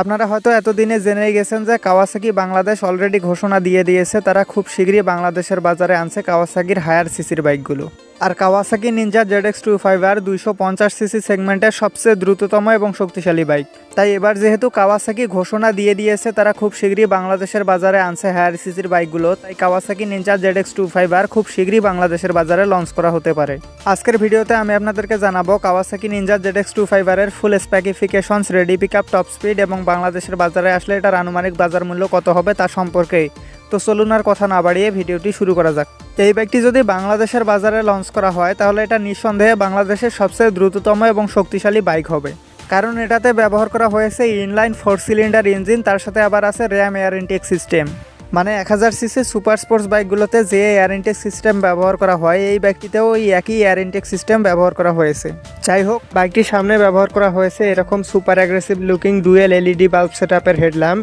আপনারা হয়তো এতদিনে জেনে গেছেন যে কাওয়াসাকি বাংলাদেশ অলরেডি ঘোষণা দিয়ে দিয়েছে তারা খুব শীঘ্রই বাংলাদেশের বাজারে আনছে কাওয়াসাকির হায়ার সিসির বাইকগুলো। আর কাওয়াসাকি নিনজা ZX25R 250 সিসি সেগমেন্টের সবচেয়ে দ্রুততম এবং শক্তিশালী বাইক। তাই এবার যেহেতু কাওয়াসাকি ঘোষণা দিয়ে দিয়েছে তারা খুব শীঘ্রই বাংলাদেশের বাজারে আনছে হায়ার সিসির বাইকগুলো, তাই কাওয়াসাকি নিনজা ZX25R খুব শীঘ্রই বাংলাদেশের বাজারে লঞ্চ করা হতে পারে। আজকের ভিডিওতে আমি আপনাদেরকে জানাবো কাওয়াসাকি নিনজা ZX25R এর full specifications, ready pickup, top speed এবং বাংলাদেশের বাজারে আসলে এটার আনুমানিক বাজার মূল্য কত হবে তা সম্পর্কে। তো চলুন আর কথা না বাড়িয়ে ভিডিওটি শুরু করা যাক। এই বাইকটি যদি বাংলাদেশের বাজারে লঞ্চ করা হয় তাহলে এটা নিঃসন্দেহে বাংলাদেশের সবচেয়ে দ্রুততম এবং শক্তিশালী বাইক হবে, কারণ এটাতে ব্যবহার করা হয়েছে ইনলাইন 4 সিলিন্ডার ইঞ্জিন, তার সাথে আবার আছে র্যাম এয়ার ইনটেক সিস্টেম। মানে 1000 সিসি সুপার স্পোর্টস বাইকগুলোতে যে এয়ার ইনটেক সিস্টেম ব্যবহার করা হয় এই বাইকটিতেও এই একই এয়ার ইনটেক সিস্টেম ব্যবহার করা হয়েছে। যাই হোক, বাইকটির সামনে ব্যবহার করা হয়েছে এরকম super aggressive looking dual LED bulb সেটআপের হেডল্যাম্প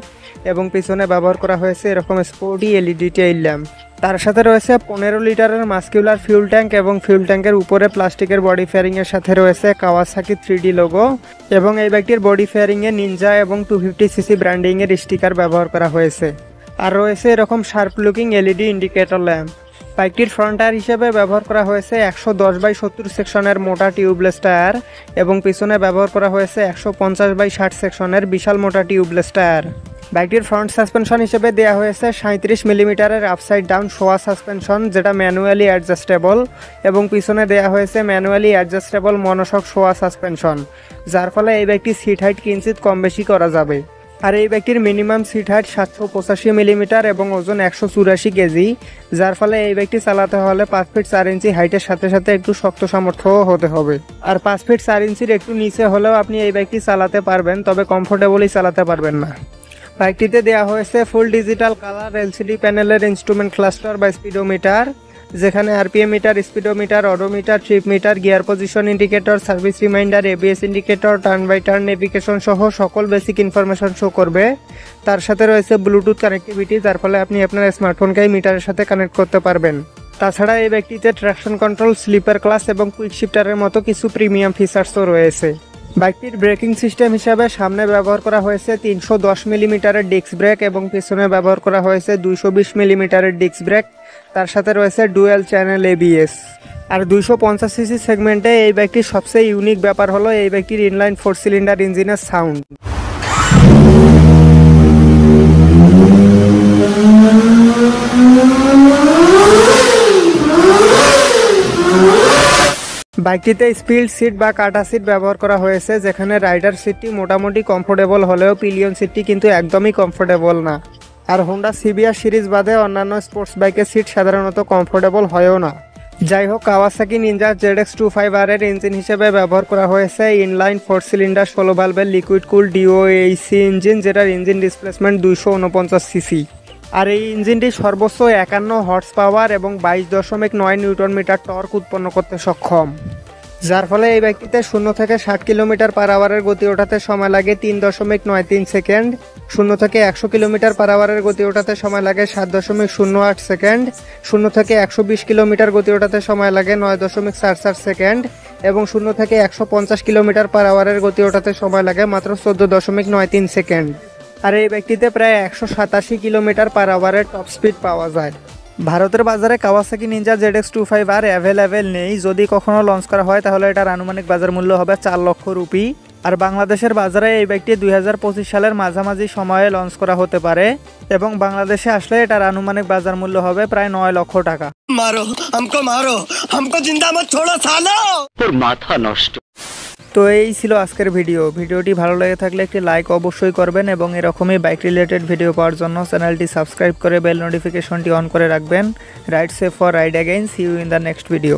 এবং পিছনে ব্যবহার করা হয়েছে এরকম স্পোর্টি এলইডি টেইল ল্যাম্প। তার সাথে রয়েছে 15 লিটারের মাস্কুলার ফিউল ট্যাঙ্ক এবং ফিউল ট্যাঙ্কের উপরে প্লাস্টিকের বডি ফেয়ারিংয়ের সাথে রয়েছে কাওয়াসাকি 3D লোগো এবং এই বাইকটির বডি ফেয়ারিংয়ে নিনজা এবং 250 সিসি ব্র্যান্ডিংয়ের স্টিকার ব্যবহার করা হয়েছে। আর রয়েছে এরকম sharp looking LED indicator lamp. বাইকটির ফ্রন্ট টায়ার হিসেবে ব্যবহার করা হয়েছে 110/70 সেকশনের মোটা টিউবলেস টায়ার এবং পিছনে ব্যবহার করা হয়েছে 150/60 সেকশনের বিশাল মোটা টিউবলেস টায়ার। বাইকটির ফ্রন্ট সাসপেনশন হিসেবে দেওয়া হয়েছে 37 মিলিমিটারের আপসাইড ডাউন শোয়া সাসপেনশন, যেটা ম্যানুয়ালি অ্যাডজাস্টেবল, এবং পিছনে দেওয়া হয়েছে ম্যানুয়ালি অ্যাডজাস্টেবল মনোশক শোয়া সাসপেনশন, যার ফলে এই বাইকটির সিট হাইট কিঞ্চিত কম বেশি করা যাবে। আর এই বাইকটির মিনিমাম সিট হাইট 785 মিলিমিটার এবং ওজন 184 কেজি, যার ফলে এই বাইকটি চালাতে হলে 5 ফিট 4 ইঞ্চি হাইটের সাথে সাথে একটু শক্ত সামর্থ্যও হতে হবে। আর 5 ফিট 4 ইঞ্চির একটু নিচে হলেও আপনি এই বাইকটি চালাতে পারবেন, তবে কমফোর্টেবলি চালাতে পারবেন না। বাইকটিতে দেওয়া হয়েছে ফুল ডিজিটাল কালার এলসিডি প্যানেলের ইনস্ট্রুমেন্ট ক্লাস্টার বা স্পিডোমিটার, যেখানে RPM meter, speedometer, odometer, trip meter, gear position indicator, service reminder, ABS indicator, turn by turn navigation সহ সকল বেসিক ইনফরমেশন শো করবে। তার সাথে রয়েছে ব্লুটুথ কানেক্টিভিটি, যার ফলে আপনি আপনার স্মার্টফোনকে মিটারের সাথে কানেক্ট করতে পারবেন। তাছাড়া এই বাইকটিতে ট্র্যাকশন কন্ট্রোল, স্লিপার ক্লাস এবং কুইক শিফটারের মতো কিছু প্রিমিয়াম ফিচার্সও রয়েছে। বাইকটির ব্রেকিং সিস্টেম হিসাবে সামনে ব্যবহার করা হয়েছে 310 মিলিমিটারের ডিস্ক ব্রেক এবং পিছনে ব্যবহার করা হয়েছে 220 মিলিমিটারের ডিস্ক ব্রেক। তার সাথে রয়েছে ডুয়েল চ্যানেল এবিএস। আর 250 সিসি সেগমেন্টে এই বাইকটির সবচেয়ে ইউনিক ব্যাপার হলো এই বাইকটির ইনলাইন 4 সিলিন্ডার ইঞ্জিনের সাউন্ড। বাইকটিতে স্পিড সিট বা কাটা সিট ব্যবহার করা হয়েছে, যেখানে রাইডার সিটটি মোটামুটি কমফোর্টেবল হলেও পিলিয়ন সিটটি কিন্তু একদমই কমফোর্টেবল না। আর হোন্ডা সিবিআর সিরিজ বাদে অন্যান্য স্পোর্টস বাইকের সিট সাধারণত কমফোর্টেবল হয়ও না। যাই হোক, কাওয়াসাকি নিনজা ZX25R এর ইঞ্জিন হিসেবে ব্যবহার করা হয়েছে ইনলাইন 4 সিলিন্ডার 16 ভালভের লিকুইড কুল ডিওএইচসি ইঞ্জিন, যেটার ইঞ্জিন ডিসপ্লেসমেন্ট 249 সিসি। আর এই ইঞ্জিনটি সর্বোচ্চ 51 হর্স পাওয়ার এবং 22.9 নিউটন মিটার টর্ক উৎপন্ন করতে সক্ষম, যার ফলে এই বাইকটিতে 0 থেকে 60 কিলোমিটার পার আওয়ারের গতি ওঠাতে সময় লাগে 3.93 সেকেন্ড, 0 থেকে 100 কিলোমিটার পার আওয়ারের গতি ওঠাতে সময় লাগে 7.08 সেকেন্ড, 0 থেকে 120 কিলোমিটার গতি ওঠাতে সময় লাগে 9.44 সেকেন্ড এবং 0 থেকে 150 কিলোমিটার পার আওয়ারের গতি ওঠাতে সময় লাগে মাত্র 14.93 সেকেন্ড। আর এই বাইকটিতে প্রায় 187 কিলোমিটার পার আওয়ারের টপ স্পিড পাওয়া যায়। ভারতের বাজারে কাওয়াসাকি নিনজা ZX25R অ্যাভেলেবেল নেই। যদি কখনো লঞ্চ করা হয় তাহলে এটার আনুমানিক বাজার মূল্য হবে 4 লক্ষ রুপি। আর বাংলাদেশের বাজারে এই বাইকটি 2025 সালের মাঝামাঝি সময়ে লঞ্চ করা হতে পারে এবং বাংলাদেশে আসলে এটার আনুমানিক বাজার মূল্য হবে প্রায় 9 লক্ষ টাকা। মারো হামকো জিন্দা মত ছোড়ো সালো, তোর মাথা নষ্ট। তো এই ছিল আজকের ভিডিওটি ভালো লেগে থাকলে একটি লাইক অবশ্যই করবেন এবং এরকমই বাইক রিলেটেড ভিডিও পাওয়ার জন্য চ্যানেলটি সাবস্ক্রাইব করে বেল নোটিফিকেশনটি অন করে রাখবেন। Ride safe for ride again, see you in the next video.